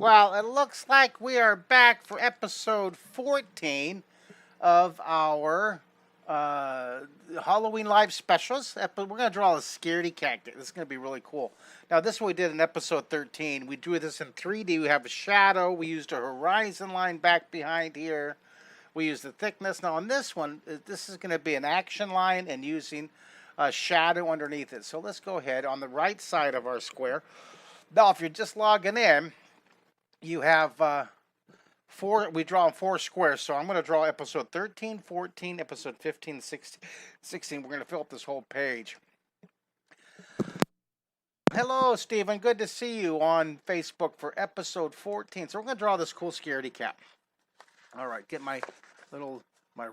Well, it looks like we are back for episode 14 of our Halloween live specials. We're going to draw a Scaredy cat. This is going to be really cool. Now, this is what we did in episode 13. We drew this in 3D. We have a shadow. We used a horizon line back behind here. We used the thickness. Now, on this one, this is going to be an action line and using a shadow underneath it. So let's go ahead on the right side of our square. Now, if you're just logging in, you have we draw four squares. So I'm going to draw episode 13, 14, episode 15, 16. We're going to fill up this whole page. Hello, Stephen. Good to see you on Facebook for episode 14. So we're going to draw this cool Scaredy cat. All right, get my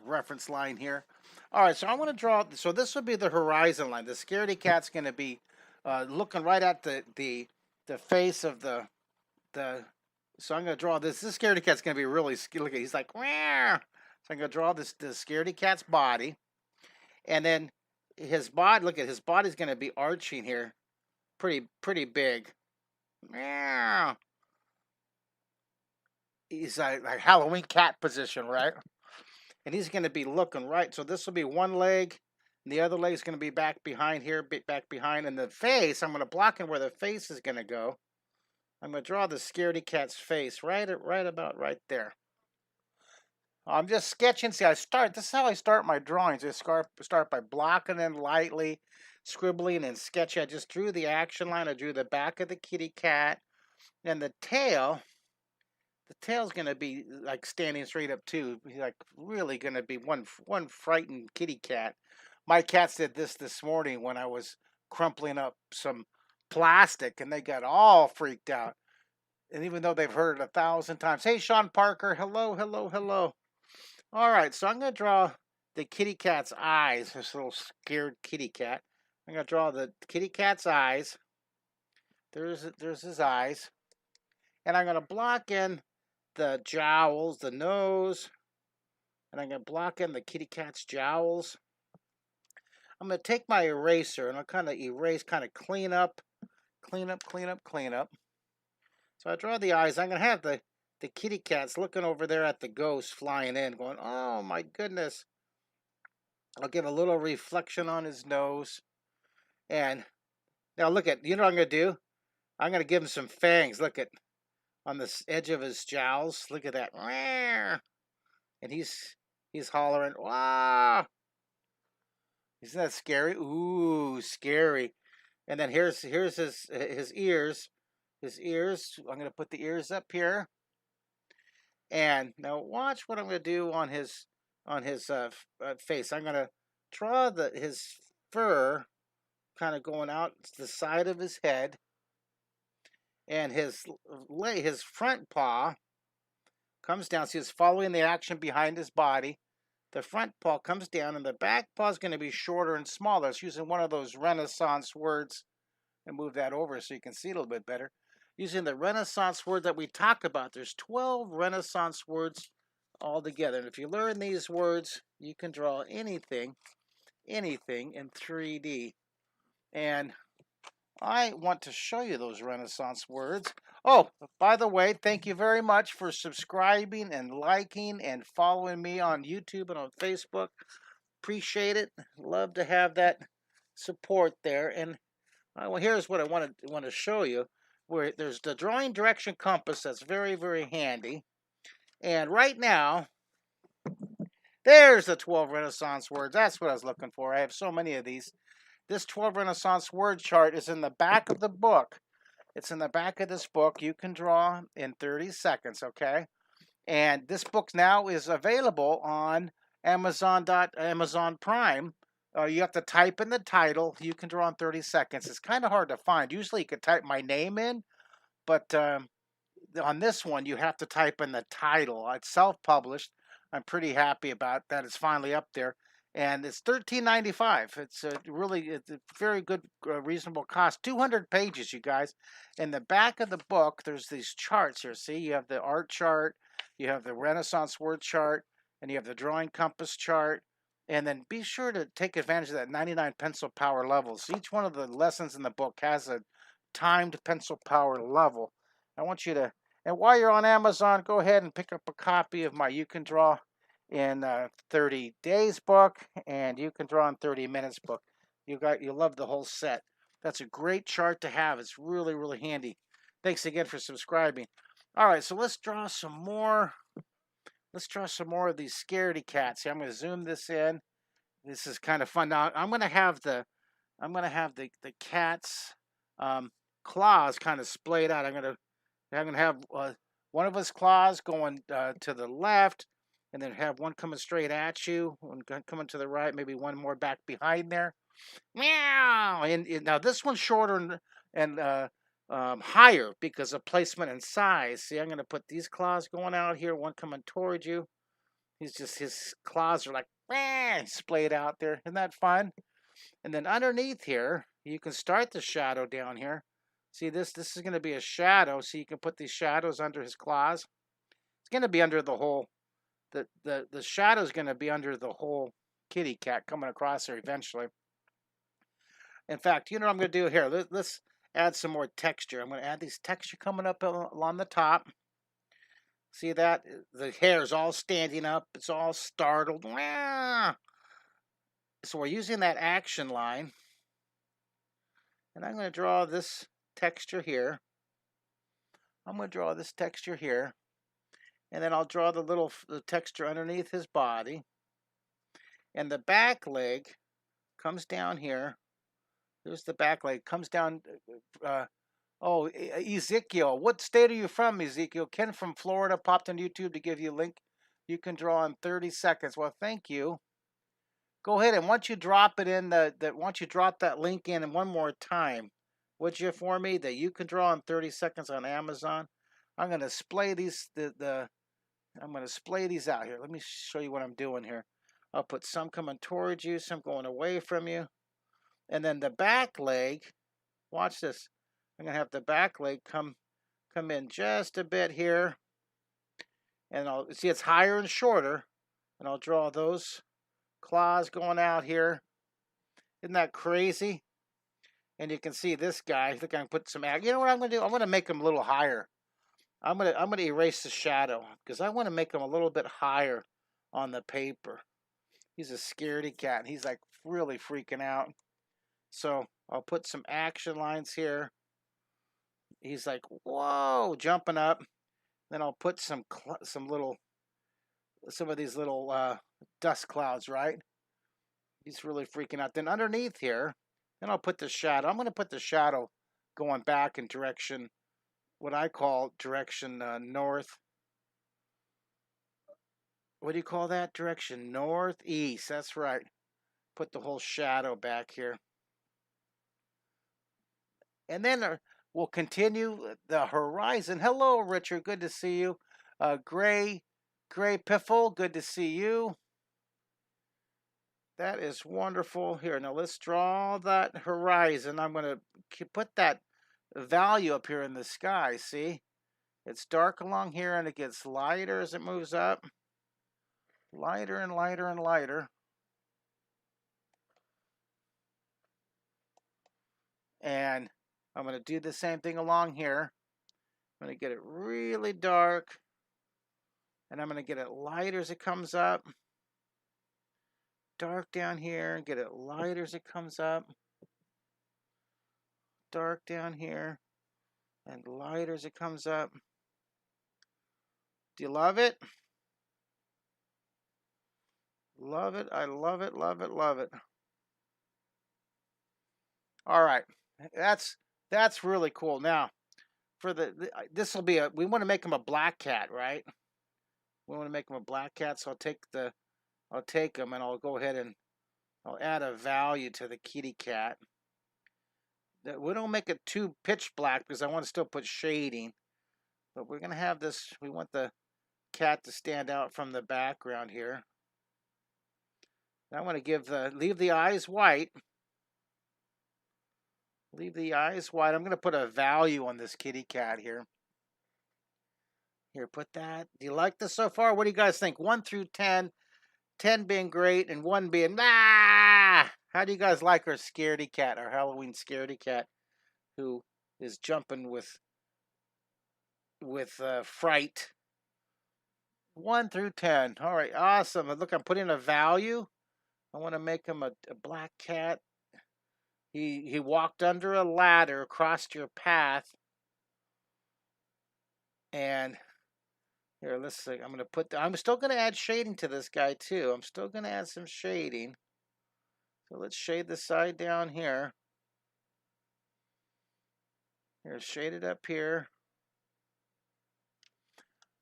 reference line here. All right, so I want to draw. So this would be the horizon line. The Scaredy cat's going to be looking right at the face of the. So I'm going to draw this. This Scaredy cat's going to be really look at. He's like, where? So I'm going to draw this Scaredy cat's body, and then his body. Look at his body's going to be arching here, pretty big. Meow. He's like Halloween cat position, right? And he's going to be looking right. So this will be one leg, and the other leg is going to be back behind here, back behind. And the face, I'm going to block in where the face is going to go. I'm going to draw the Scaredy cat's face right about right there. I'm just sketching. See, this is how I start my drawings. I start by blocking in lightly, scribbling and sketching. I just drew the action line. I drew the back of the kitty cat. And the tail's going to be like standing straight up too. He's like really going to be one frightened kitty cat. My cats did this morning when I was crumpling up some plastic, and they got all freaked out. And even though they've heard it 1,000 times. Hey, Sean Parker. Hello, hello, hello. All right, so I'm going to draw the kitty cat's eyes. This little scared kitty cat. I'm going to draw the kitty cat's eyes. There's his eyes. And I'm going to block in the jowls, the nose. And I'm going to block in the kitty cat's jowls. I'm going to take my eraser and I'll kind of erase, kind of clean up. So I draw the eyes. I'm going to have the kitty cat's looking over there at the ghost flying in, going, oh my goodness. I'll give a little reflection on his nose. And now look at, you know what I'm going to do? I'm going to give him some fangs. Look at, on the edge of his jowls. Look at that. And he's hollering, wow. Isn't that scary? Ooh, scary. And then here's his ears. His ears. I'm going to put the ears up here. And now watch what I'm going to do on his face. I'm going to draw his fur kind of going out the side of his head. And his front paw comes down. See, it's following the action behind his body. The front paw comes down, and the back paw is going to be shorter and smaller. It's using one of those Renaissance words. And move that over so you can see it a little bit better. Using the Renaissance word that we talk about. There's 12 Renaissance words all together. And if you learn these words, you can draw anything in 3D. And I want to show you those Renaissance words. Oh, by the way, thank you very much for subscribing and liking and following me on YouTube and on Facebook. Appreciate it. Love to have that support there. And well, here's what I want to show you. Where there's the drawing direction compass that's very, very handy. And right now, there's the 12 Renaissance words. That's what I was looking for. I have so many of these. This 12 Renaissance word chart is in the back of the book. It's in the back of this book. You can draw in 30 seconds, okay? And this book now is available on Amazon Prime. You have to type in the title. You can draw in 30 seconds. It's kind of hard to find. Usually you could type my name in, but on this one you have to type in the title. It's self-published. I'm pretty happy about that. It's finally up there. And it's $13.95. It's a very good, reasonable cost. 200 pages, you guys. In the back of the book, there's these charts here. See, you have the art chart, you have the Renaissance word chart, and you have the drawing compass chart. And then be sure to take advantage of that 99 pencil power levels. Each one of the lessons in the book has a timed pencil power level. I want you to And while you're on Amazon, go ahead and pick up a copy of my You Can Draw in 30 Days book and You Can Draw in 30 Minutes book. You'll love the whole set. That's a great chart to have. It's really, really handy. Thanks again for subscribing. All right, so let's draw some more. Let's draw some more of these scaredy cats. I'm going to zoom this in. This is kind of fun. Now I'm going to have the cat's claws kind of splayed out. I'm going to have one of his claws going to the left, and then have one coming straight at you, one coming to the right, maybe one more back behind there. Meow! And now this one's shorter and higher because of placement and size. See, I'm going to put these claws going out here, one coming towards you. His claws are like splayed out there. Isn't that fun? And then underneath here, you can start the shadow down here. See, this is going to be a shadow, so you can put these shadows under his claws. It's going to be under the whole, the shadow is going to be under the whole kitty cat coming across there eventually. In fact, you know what I'm going to do here? Let's add some more texture. I'm going to add these texture coming up along the top. See that? The hair is all standing up. It's all startled. So we're using that action line. And I'm going to draw this texture here. I'm going to draw this texture here. And then I'll draw the texture underneath his body. And the back leg comes down here. Here's the back leg. Comes down. Ezekiel. What state are you from, Ezekiel? Ken from Florida popped on YouTube to give you a link. You can draw in 30 seconds. Well, thank you. Go ahead and once you drop it in once you drop that link in one more time, would you for me that you can draw in 30 seconds on Amazon? I'm going to splay these I'm going to splay these out here. Let me show you what I'm doing here. I'll put some coming towards you, some going away from you. And then the back leg, watch this. I'm going to have the back leg come in just a bit here. And I'll see it's higher and shorter. And I'll draw those claws going out here. Isn't that crazy? And you can see this guy. I think I can put some. You know what I'm going to do? I'm going to make him a little higher. I'm going to erase the shadow because I want to make him a little bit higher on the paper. He's a scaredy cat. And he's like really freaking out. So I'll put some action lines here. He's like, whoa, jumping up. Then I'll put some of these little dust clouds, right? He's really freaking out. Then underneath here, then I'll put the shadow. I'm going to put the shadow going back in direction, what I call direction north. What do you call that? Direction northeast. That's right. Put the whole shadow back here. And then we'll continue the horizon. Hello, Richard. Good to see you. Gray Piffle. Good to see you. That is wonderful. Here, now let's draw that horizon. I'm going to put that value up here in the sky. See? It's dark along here and it gets lighter as it moves up. Lighter and lighter and lighter. And I'm going to do the same thing along here. I'm going to get it really dark. And I'm going to get it lighter as it comes up. Dark down here and get it lighter as it comes up. Dark down here and lighter as it comes up. Do you love it? Love it. I love it, love it, love it. All right. That's really cool. Now, for this will be we want to make him a black cat, right? We want to make him a black cat, so I'll take him and I'll go ahead and I'll add a value to the kitty cat. We don't make it too pitch black because I want to still put shading. But we're going to have this, we want the cat to stand out from the background here. I want to leave the eyes white. Leave the eyes white. I'm going to put a value on this kitty cat here. Here, put that. Do you like this so far? What do you guys think? 1 through 10. 10 being great and 1 being ah! How do you guys like our scaredy cat, our Halloween scaredy cat, who is jumping with fright. 1 through 10. All right, awesome. Look, I'm putting a value. I want to make him a black cat. He walked under a ladder, crossed your path, and here, let's see. I'm gonna put. I'm still gonna add shading to this guy too. I'm still gonna add some shading. So let's shade the side down here. Here, shade it up here.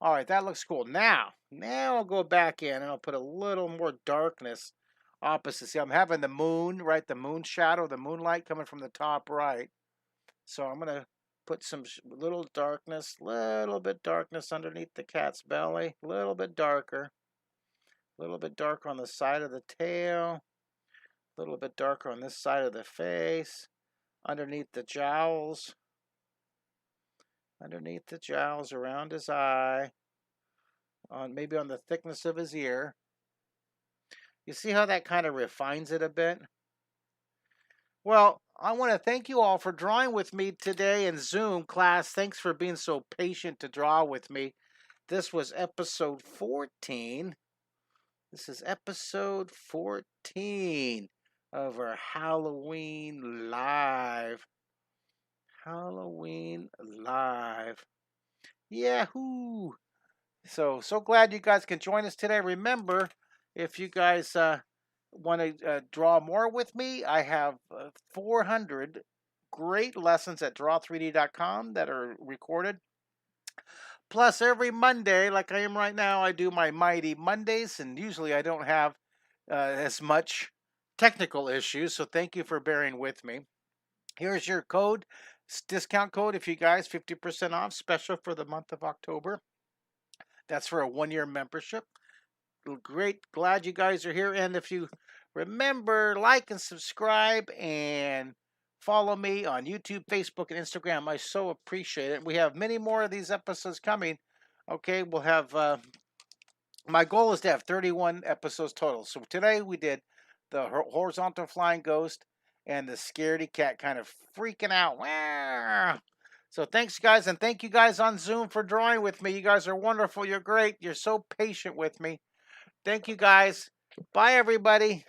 All right, that looks cool. Now I'll go back in and I'll put a little more darkness opposite. See, I'm having the moon, right? The moon shadow, the moonlight coming from the top right. So I'm gonna put some little bit darkness underneath the cat's belly, a little bit darker on the side of the tail, a little bit darker on this side of the face, underneath the jowls, around his eye, maybe on the thickness of his ear. You see how that kind of refines it a bit? Well, I want to thank you all for drawing with me today in Zoom class. Thanks for being so patient to draw with me. This was episode 14. This is episode 14 of our Halloween Live. Halloween Live. Yahoo! So glad you guys can join us today. Remember, if you guys want to draw more with me, I have 400 great lessons at draw3d.com that are recorded. Plus, every Monday, like I am right now, I do my Mighty Mondays, and usually I don't have as much technical issues, so thank you for bearing with me. Here's your code, discount code, if you guys, 50% off, special for the month of October. That's for a 1-year membership. Great, glad you guys are here. And if you remember, like and subscribe and follow me on YouTube, Facebook, and Instagram. I so appreciate it. We have many more of these episodes coming. Okay, we'll have, my goal is to have 31 episodes total. So today we did the horizontal flying ghost and the scaredy cat kind of freaking out. So thanks, guys, and thank you guys on Zoom for drawing with me. You guys are wonderful. You're great. You're so patient with me. Thank you, guys. Bye, everybody.